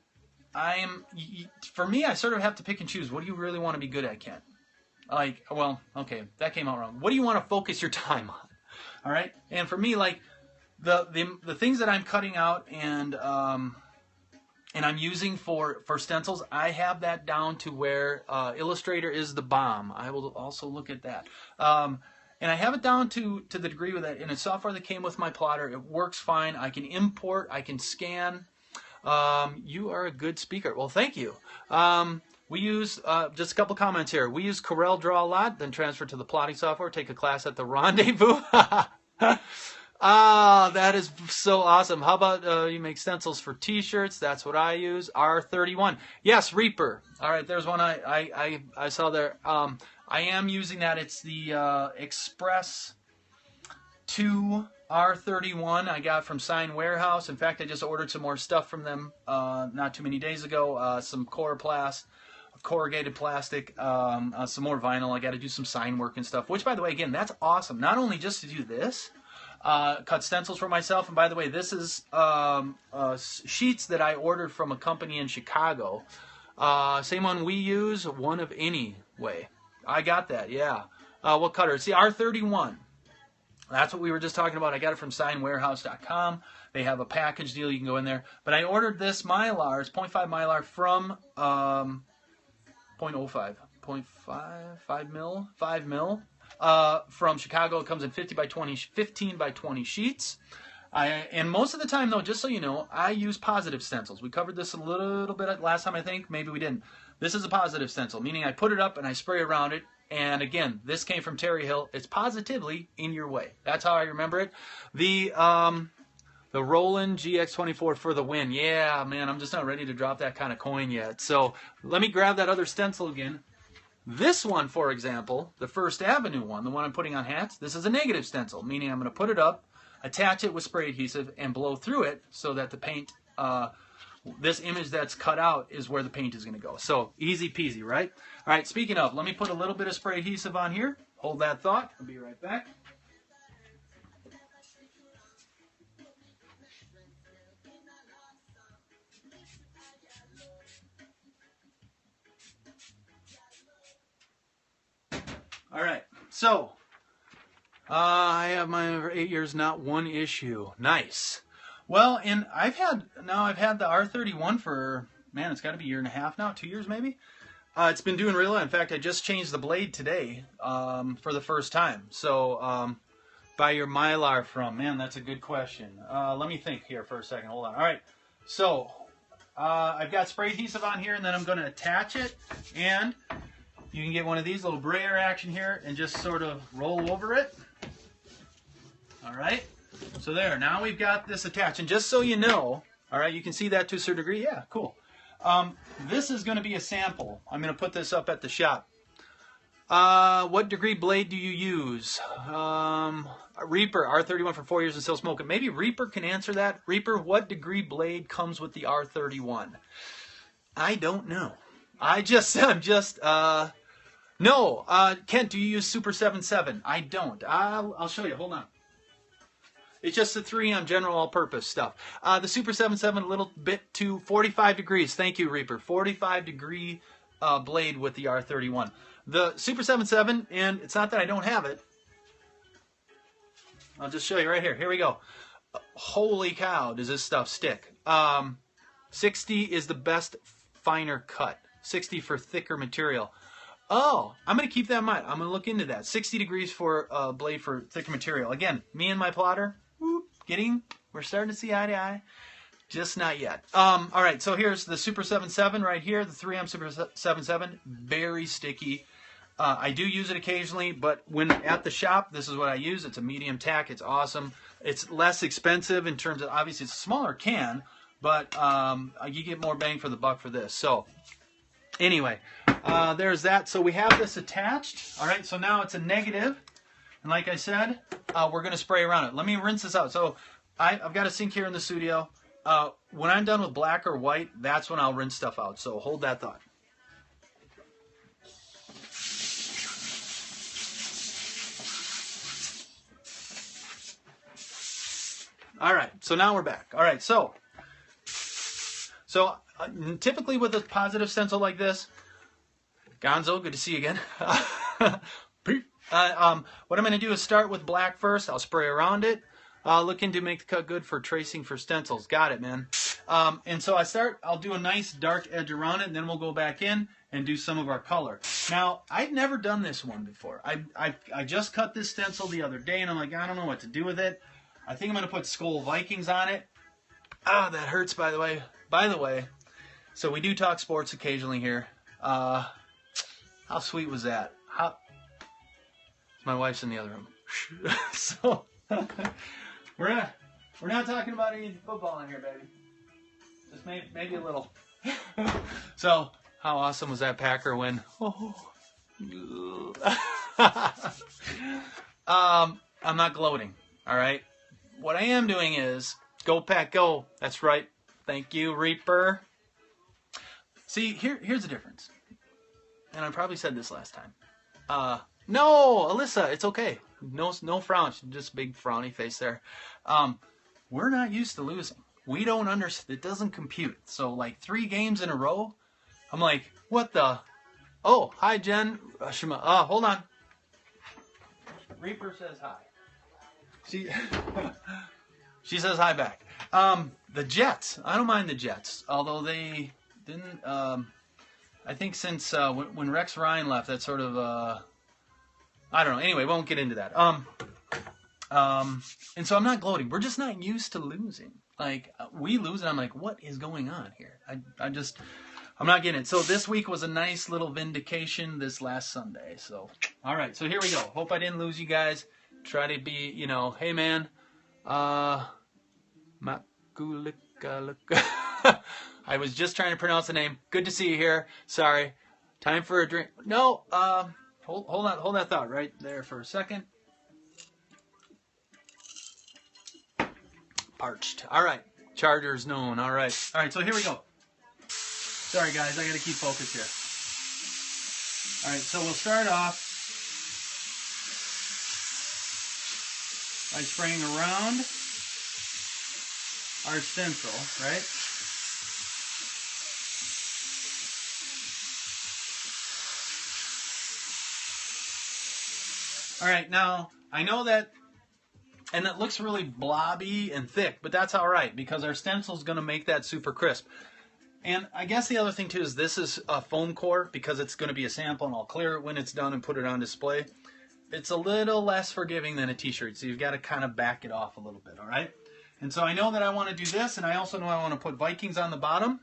for me, I sort of have to pick and choose. What do you really want to be good at, Kent? Like, well, okay, that came out wrong. What do you want to focus your time on? All right, and for me, like the things that I'm cutting out and I'm using for stencils, I have that down to where Illustrator is the bomb. I will also look at that. And I have it down to the degree with that in a software that came with my plotter. It works fine. I can import. I can scan. You are a good speaker. Well, thank you. We use, just a couple comments here. We use Corel Draw a lot, then transfer to the plotting software, take a class at the Rendezvous. That is so awesome. How about you make stencils for t-shirts? That's what I use. R31. Yes, Reaper. All right, there's one I saw there. I am using that. It's the Express 2 R31 I got from Sign Warehouse. In fact, I just ordered some more stuff from them not too many days ago. Some corrugated plastic, some more vinyl. I got to do some sign work and stuff, which, by the way, again, that's awesome. Not only just to do this, cut stencils for myself, and by the way, this is sheets that I ordered from a company in Chicago. Same one we use, one of any way. I got that, yeah. What cutter? It's the R31. That's what we were just talking about. I got it from signwarehouse.com. They have a package deal. You can go in there. But I ordered this Mylar. It's 0.5 Mylar from 0.05. 5 mil. From Chicago. It comes in 15 by 20 sheets. And most of the time, though, just so you know, I use positive stencils. We covered this a little bit last time, I think. Maybe we didn't. This is a positive stencil, meaning I put it up and I spray around it. And again, this came from Terry Hill. It's positively in your way. That's how I remember it. The Roland GX24 for the win. Yeah, man, I'm just not ready to drop that kind of coin yet. So let me grab that other stencil again. This one, for example, the First Avenue one, the one I'm putting on hats, this is a negative stencil, meaning I'm going to put it up, attach it with spray adhesive, and blow through it so that the paint, this image that's cut out is where the paint is going to go. So easy peasy, right? All right, speaking of, let me put a little bit of spray adhesive on here. Hold that thought. I'll be right back. All right, so I have mine over 8 years, not one issue. Nice. Well, and I've had the R31 for, man, it's got to be a year and a half now, 2 years maybe. It's been doing really well. In fact, I just changed the blade today for the first time. So, buy your Mylar from, man, that's a good question. Let me think here for a second. Hold on. All right, so I've got spray adhesive on here, and then I'm going to attach it, and you can get one of these little brayer action here and just sort of roll over it. All right. So there, now we've got this attached. And just so you know, all right, you can see that to a certain degree. Yeah, cool. This is going to be a sample. I'm going to put this up at the shop. What degree blade do you use? Reaper, R31 for 4 years and still smoking. Maybe Reaper can answer that. Reaper, what degree blade comes with the R31? I don't know. No. Kent, do you use Super 7.7? I don't. I'll show you. Hold on. It's just the 3M general all-purpose stuff. The Super 7.7 a little bit to 45 degrees. Thank you, Reaper. 45 degree blade with the R31. The Super 7.7, and it's not that I don't have it. I'll just show you right here. Here we go. Holy cow, does this stuff stick. 60 is the best finer cut. 60 for thicker material. Oh, I'm going to keep that in mind. I'm going to look into that. 60 degrees for a blade for thicker material. Again, me and my plotter, we're starting to see eye to eye. Just not yet. All right, so here's the Super 7.7 right here, the 3M Super 7.7. Very sticky. I do use it occasionally, but when at the shop, this is what I use. It's a medium tack. It's awesome. It's less expensive in terms of, obviously, it's a smaller can, but you get more bang for the buck for this. So anyway, there's that. So we have this attached. All right, so now it's a negative. And like I said, we're going to spray around it. Let me rinse this out. So I've got a sink here in the studio. When I'm done with black or white, that's when I'll rinse stuff out. So hold that thought. All right, so now we're back. All right, so typically with a positive stencil like this, Gonzo, good to see you again. What I'm going to do is start with black first. I'll spray around it. Looking to make the cut good for tracing for stencils. Got it, man. And so I'll do a nice dark edge around it, and then we'll go back in and do some of our color. Now, I've never done this one before. I just cut this stencil the other day, and I'm like, I don't know what to do with it. I think I'm going to put SKOL Vikings on it. Ah, that hurts, by the way. By the way, so we do talk sports occasionally here. How sweet was that? My wife's in the other room. So we're not talking about any football in here, baby. Just maybe a little. So how awesome was that Packer win? Oh. I'm not gloating. All right. What I am doing is go Pack go. That's right. Thank you, Reaper. See, here's the difference. And I probably said this last time. No, Alyssa, it's okay. No frown. Just big frowny face there. We're not used to losing. We don't understand. It doesn't compute. So like 3 games in a row, I'm like, what the? Oh, hi, Jen. Hold on. Reaper says hi. She says hi back. The Jets. I don't mind the Jets, although they didn't. I think since when Rex Ryan left, that sort of I don't know. Anyway, won't get into that. And so I'm not gloating. We're just not used to losing. Like we lose, and I'm like, what is going on here? I'm not getting it. So this week was a nice little vindication. This last Sunday. So all right. So here we go. Hope I didn't lose you guys. Try to be, hey man, Makulika. I was just trying to pronounce the name. Good to see you here. Sorry. Time for a drink. No, hold that thought right there for a second. Parched. All right. Chargers known. All right. All right. So here we go. Sorry guys, I got to keep focused here. All right. So we'll start off by spraying around our stencil, right? All right, now I know that, and it looks really blobby and thick, but that's all right because our stencil is going to make that super crisp. And I guess the other thing too is this is a foam core because it's going to be a sample, and I'll clear it when it's done and put it on display. It's a little less forgiving than a t-shirt, so you've got to kind of back it off a little bit, all right? And so I know that I want to do this, and I also know I want to put Vikings on the bottom.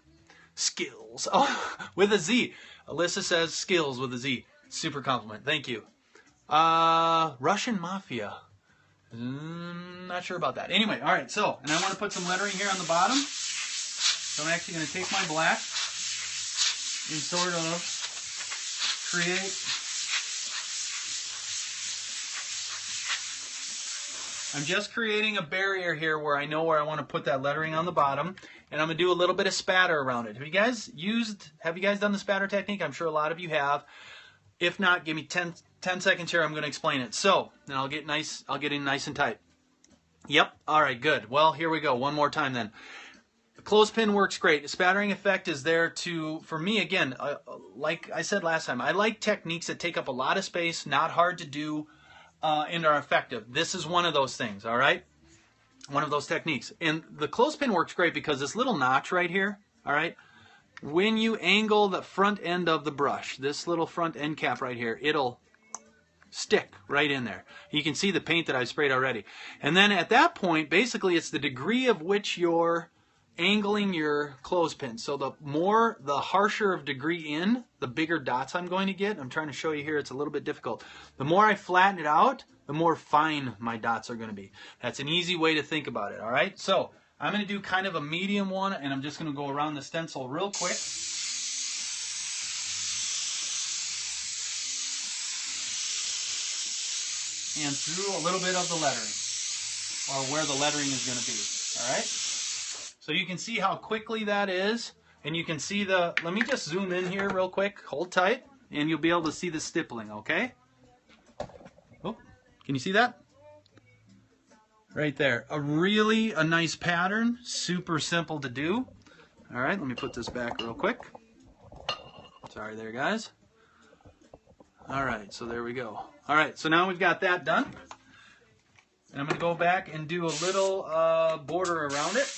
Skills. Oh, with a Z. Alyssa says skills with a Z. Super compliment. Thank you. Russian Mafia. Not sure about that. Anyway, all right, so, and I want to put some lettering here on the bottom. So I'm actually going to take my black and sort of create... I'm just creating a barrier here where I know where I want to put that lettering on the bottom, and I'm going to do a little bit of spatter around it. Have you guys done the spatter technique? I'm sure a lot of you have. If not, give me 10 seconds here. I'm going to explain it. So, then I'll get in nice and tight. Yep. All right, good. Well, here we go. One more time then. The clothespin works great. The spattering effect is there for me, again, like I said last time, I like techniques that take up a lot of space, not hard to do, and are effective. This is one of those things, all right? One of those techniques. And the clothespin works great because this little notch right here, all right, when you angle the front end of the brush, this little front end cap right here, it'll stick right in there. You can see the paint that I've sprayed already. And then at that point, basically it's the degree of which you're angling your clothespin. So the harsher of degree in, the bigger dots I'm going to get. I'm trying to show you here, it's a little bit difficult. The more I flatten it out, the more fine my dots are going to be. That's an easy way to think about it, all right? So I'm going to do kind of a medium one, and I'm just going to go around the stencil real quick. And through a little bit of the lettering, or where the lettering is going to be. All right? So you can see how quickly that is, and you can see the, let me just zoom in here real quick, hold tight, and you'll be able to see the stippling, okay? Oh, can you see that? Right there. A nice pattern, super simple to do. All right, let me put this back real quick. Sorry there, guys. All right, so there we go. All right, so now we've got that done. And I'm going to go back and do a little border around it.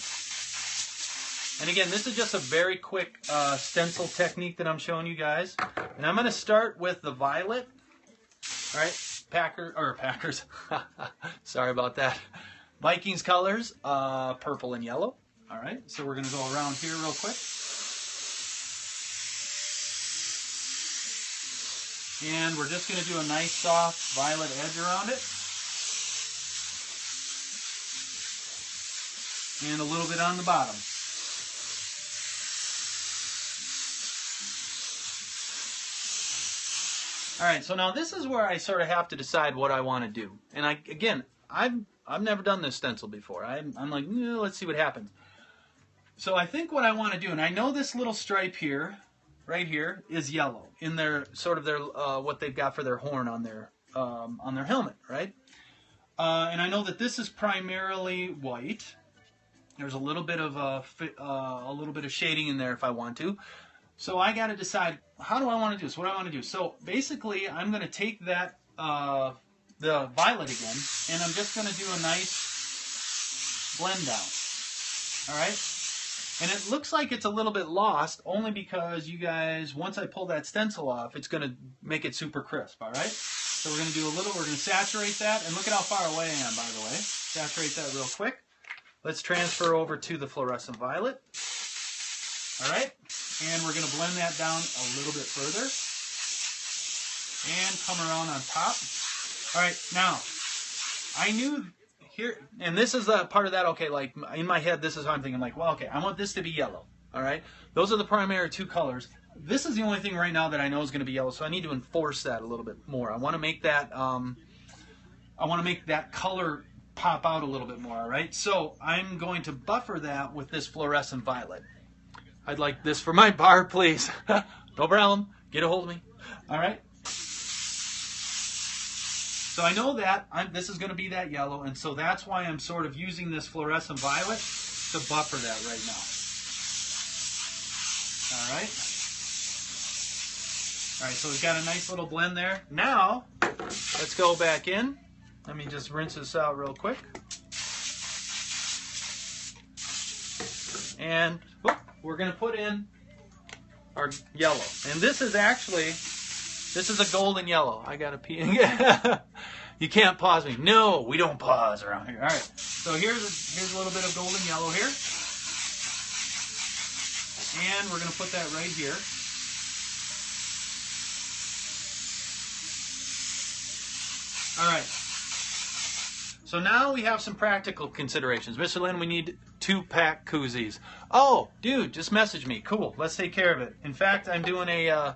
And again, this is just a very quick stencil technique that I'm showing you guys. And I'm going to start with the violet. All right, Packers. Sorry about that. Vikings colors, purple and yellow. All right, so we're going to go around here real quick. And we're just going to do a nice soft violet edge around it. And a little bit on the bottom. All right, so now this is where I sort of have to decide what I want to do. And I've never done this stencil before. I'm like, let's see what happens. So I think what I want to do, and I know this little stripe here, right here, is yellow in their sort of their what they've got for their horn on their helmet, right? And I know that this is primarily white. There's a little bit of shading in there if I want to. So I got to decide, how do I want to do this? What do I want to do? So basically, I'm going to take that the violet again, and I'm just going to do a nice blend down. All right. And it looks like it's a little bit lost, only because you guys, once I pull that stencil off, it's going to make it super crisp, all right? So we're going to do we're going to saturate that, and look at how far away I am, by the way. Saturate that real quick. Let's transfer over to the fluorescent violet. All right? And we're going to blend that down a little bit further. And come around on top. All right, now, I knew here, and this is the part of that, okay, like in my head, this is how I'm thinking, like, well, okay, I want this to be yellow, all right? Those are the primary two colors. This is the only thing right now that I know is going to be yellow, so I need to enforce that a little bit more. I want to make that, color pop out a little bit more, all right? So I'm going to buffer that with this fluorescent violet. I'd like this for my bar, please. No problem. Get a hold of me. All right? So I know that this is going to be that yellow, and so that's why I'm sort of using this fluorescent violet to buffer that right now. All right. All right, so we've got a nice little blend there. Now, let's go back in. Let me just rinse this out real quick. And we're going to put in our yellow. And this is a golden yellow. I got to pee. You can't pause me. No, we don't pause around here. All right. So here's a little bit of golden yellow here. And we're going to put that right here. All right. So now we have some practical considerations. Mr. Lynn, we need 2-pack koozies. Oh, dude, just message me. Cool. Let's take care of it. In fact, I'm doing a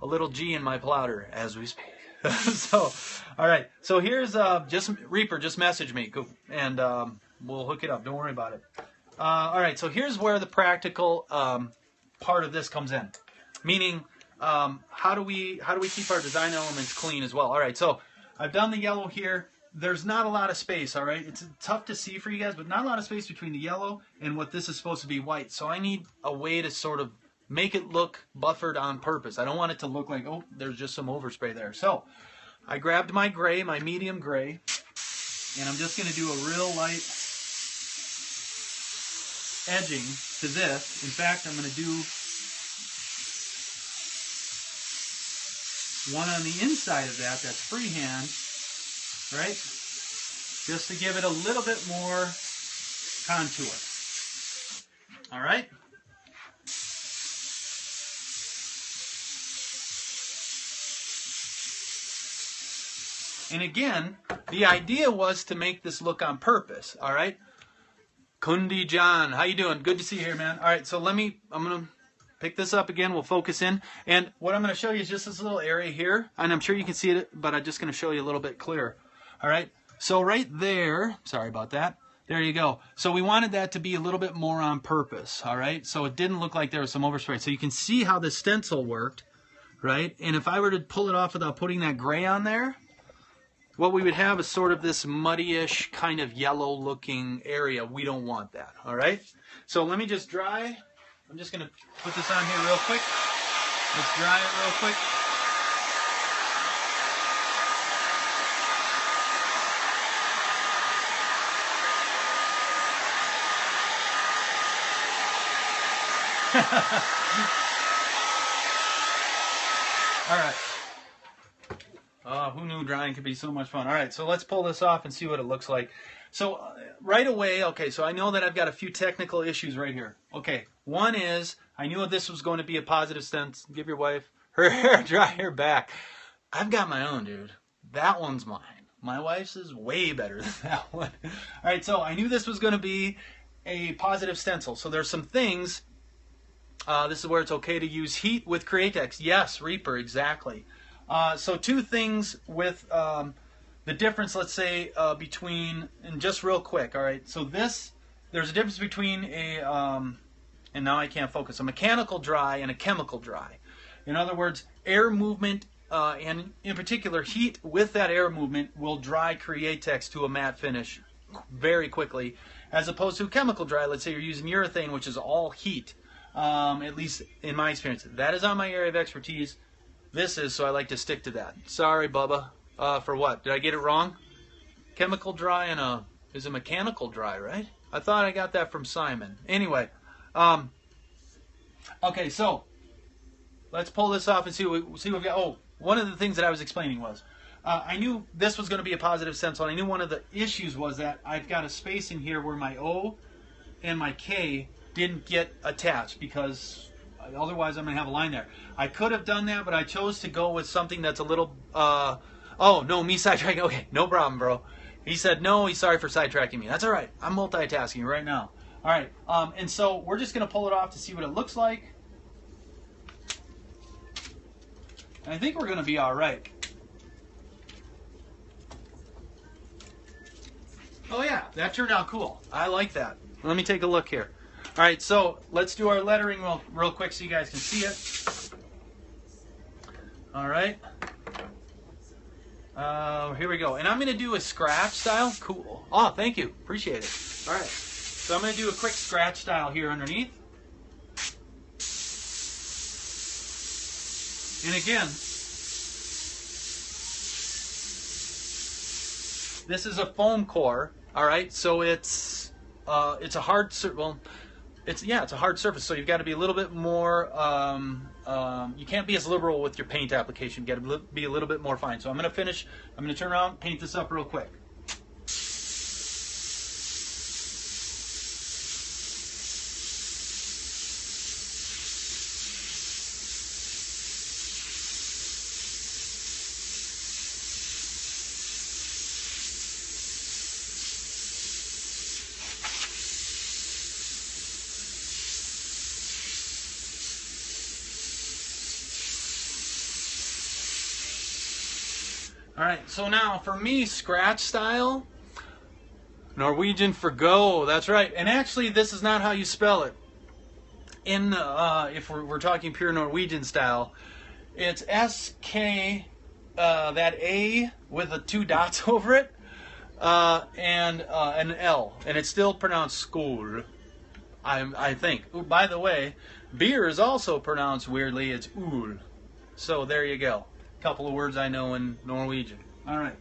little G in my plotter as we speak. So, all right. So here's Reaper. Just message me, and we'll hook it up. Don't worry about it. All right. So here's where the practical part of this comes in. Meaning, how do we keep our design elements clean as well? All right. So I've done the yellow here. There's not a lot of space. All right. It's tough to see for you guys, but not a lot of space between the yellow and what this is supposed to be white. So I need a way to sort of make it look buffered on purpose. I don't want it to look like, oh, there's just some overspray there. So I grabbed my gray, my medium gray, and I'm just going to do a real light edging to this. In fact, I'm going to do one on the inside of that. That's freehand, right? Just to give it a little bit more contour. All right? And again, the idea was to make this look on purpose, all right? Kundi John, how you doing? Good to see you here, man. All right, so I'm gonna pick this up again. We'll focus in, and what I'm gonna show you is just this little area here, and I'm sure you can see it, but I'm just gonna show you a little bit clearer. All right, so right there, sorry about that. There you go. So we wanted that to be a little bit more on purpose. All right, so it didn't look like there was some overspray. So you can see how the stencil worked, right? And if I were to pull it off without putting that gray on there, what we would have is sort of this muddy-ish kind of yellow-looking area. We don't want that, all right? So let me just dry. I'm just going to put this on here real quick. Let's dry it real quick. All right. Who knew drying could be so much fun? All right, so let's pull this off and see what it looks like. So right away, okay, so I know that I've got a few technical issues right here. Okay, one is I knew this was going to be a positive stencil. Give your wife her hair dryer back. I've got my own, dude. That one's mine. My wife's is way better than that one. All right, so I knew this was going to be a positive stencil. So there's some things. This is where it's okay to use heat with Createx. Yes, Reaper, exactly. So two things with the difference, let's say, between, and just real quick, all right, so there's a difference between and now I can't focus, a mechanical dry and a chemical dry. In other words, air movement, and in particular heat with that air movement will dry Createx to a matte finish very quickly, as opposed to a chemical dry. Let's say you're using urethane, which is all heat, at least in my experience. That is not my area of expertise. This is, so I like to stick to that. Sorry, Bubba. For what? Did I get it wrong? Chemical dry and is a mechanical dry, right? I thought I got that from Simon. Anyway, okay, so let's pull this off and see what we got. Oh, one of the things that I was explaining was I knew this was going to be a positive stencil, and I knew one of the issues was that I've got a space in here where my O and my K didn't get attached, because otherwise I'm going to have a line there. I could have done that, but I chose to go with something that's a little, oh, no, me sidetracking. Okay, no problem, bro. He said, no, he's sorry for sidetracking me. That's all right. I'm multitasking right now. All right, and so we're just going to pull it off to see what it looks like. And I think we're going to be all right. Oh, yeah, that turned out cool. I like that. Let me take a look here. All right, so let's do our lettering real quick so you guys can see it. All right. Here we go. And I'm going to do a scratch style. Cool. Oh, thank you. Appreciate it. All right. So I'm going to do a quick scratch style here underneath. And again, this is a foam core. All right. So it's a hard, well, it's a hard surface, so you've got to be a little bit more, you can't be as liberal with your paint application. You've got to be a little bit more fine. So I'm going to finish, I'm going to turn around, paint this up real quick. All right, so now for me, scratch style, Norwegian for go. That's right. And actually, this is not how you spell it. In if we're talking pure Norwegian style, it's SK, that A with the 2 dots over it, and an L, and it's still pronounced skol. I think. Ooh, by the way, beer is also pronounced weirdly. It's ul. So there you go. Couple of words I know in Norwegian. All right.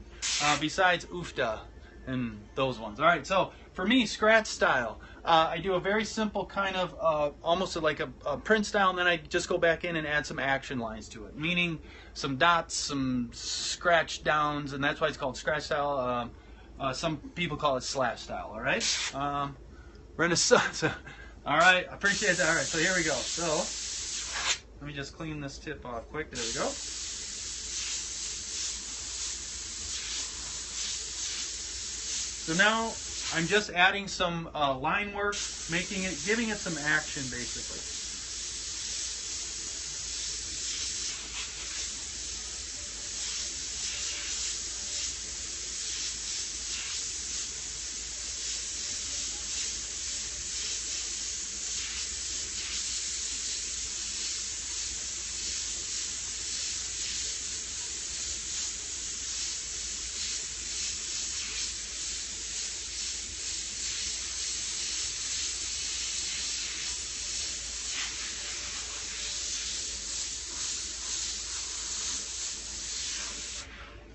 Besides ufta and those ones. All right. So for me, scratch style, I do a very simple kind of almost like a print style, and then I just go back in and add some action lines to it, meaning some dots, some scratch downs, and that's why it's called scratch style. Some people call it slash style. All right. Renaissance. All right. I appreciate that. All right. So here we go. So let me just clean this tip off quick. There we go. So now I'm just adding some line work, giving it some action basically.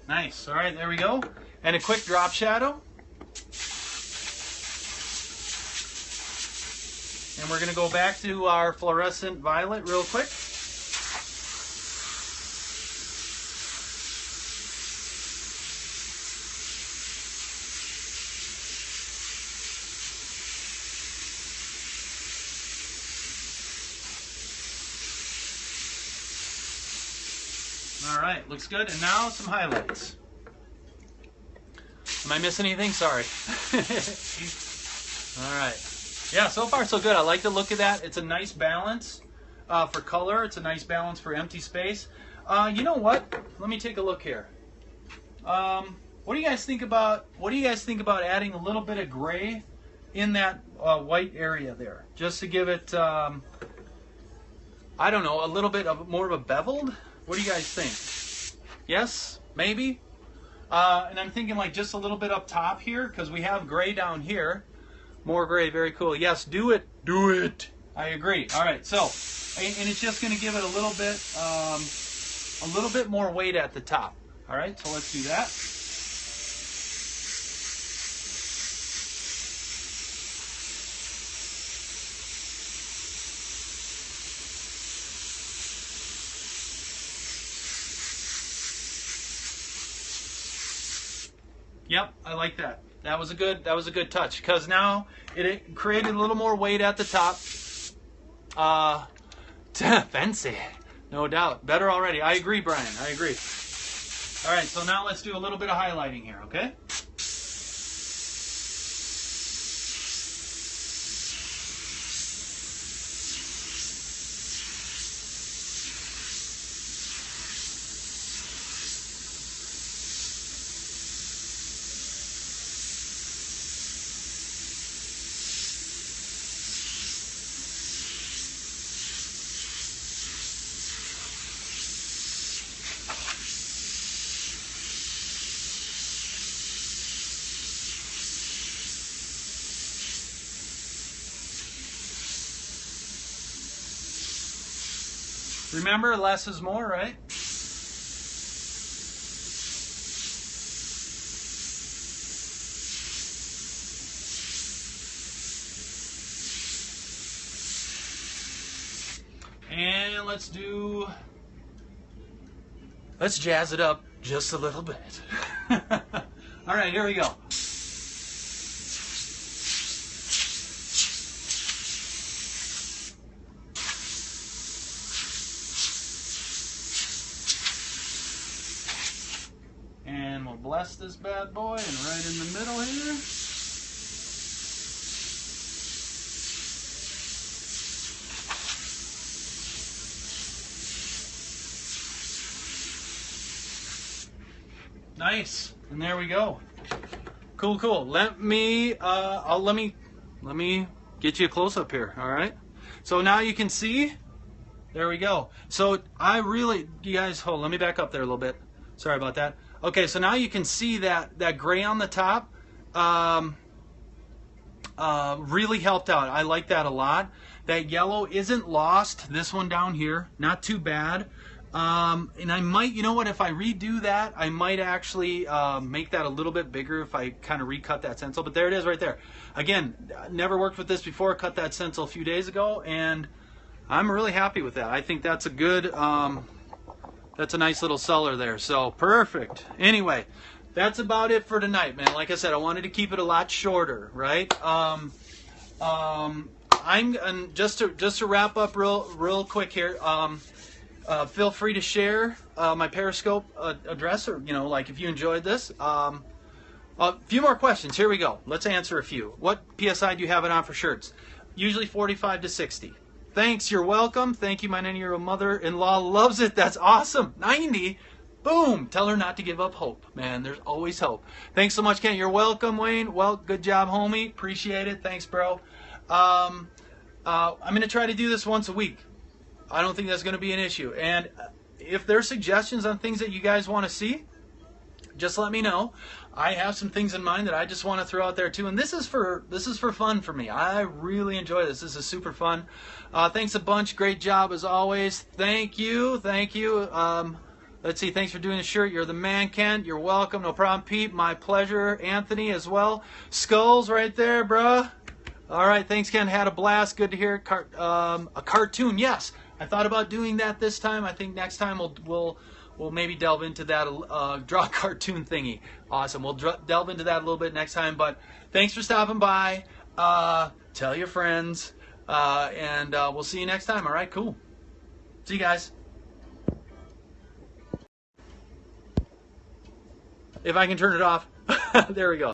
Nice. All right, there we go. And a quick drop shadow. And we're going to go back to our fluorescent violet real quick. All right, looks good. And now some highlights. Am I missing anything? Sorry. All right. Yeah, so far so good. I like the look of that. It's a nice balance for color. It's a nice balance for empty space. You know what? Let me take a look here. What do you guys think about? What do you guys think about adding a little bit of gray in that white area there, just to give it, I don't know, a little bit of more of a beveled? What do you guys think? Yes? Maybe? And I'm thinking like just a little bit up top here, because we have gray down here. More gray, very cool. Yes, do it. Do it. I agree. All right, so, and it's just going to give it a little bit more weight at the top. All right, so let's do that. Yep, I like that. That was a good touch, because now it created a little more weight at the top. Fancy, no doubt. Better already. I agree, Brian. I agree. All right, so now let's do a little bit of highlighting here, okay? Remember, less is more, right? And let's jazz it up just a little bit. All right, here we go. And we'll bless this bad boy, and right in the middle here. Nice, and there we go. Cool, cool. Let me get you a close up here. All right. So now you can see. There we go. So you guys, hold. Let me back up there a little bit. Sorry about that. Okay, so now you can see that gray on the top really helped out. I like that a lot. That yellow isn't lost. This one down here, not too bad. And I might, you know what, if I redo that, I might actually make that a little bit bigger if I kind of recut that stencil. But there it is right there. Again, never worked with this before. Cut that stencil a few days ago, and I'm really happy with that. I think that's a good, that's a nice little seller there. So perfect. Anyway, that's about it for tonight, man. Like I said, I wanted to keep it a lot shorter, right? Just to wrap up real quick here. Feel free to share my Periscope address, or like if you enjoyed this, A few more questions. Here we go. Let's answer a few. What PSI do you have it on for shirts? Usually 45 to 60. Thanks. You're welcome. Thank you. My 90-year-old mother-in-law loves it. That's awesome. 90. Boom. Tell her not to give up hope. Man, there's always hope. Thanks so much, Ken. You're welcome, Wayne. Well, good job, homie. Appreciate it. Thanks, bro. I'm going to try to do this once a week. I don't think that's going to be an issue. And if there's suggestions on things that you guys want to see, just let me know. I have some things in mind that I just want to throw out there too, and this is for fun for me. I really enjoy this. This is super fun. Thanks a bunch. Great job as always. Thank you. Thank you. Let's see. Thanks for doing the shirt. You're the man, Kent. You're welcome. No problem, Pete. My pleasure. Anthony as well. Skulls right there, bruh. All right. Thanks, Ken. Had a blast. Good to hear. A cartoon. Yes, I thought about doing that this time. I think next time we'll maybe delve into that, draw a cartoon thingy. Awesome. We'll delve into that a little bit next time. But thanks for stopping by. Tell your friends. And we'll see you next time. All right, cool. See you guys. If I can turn it off. There we go.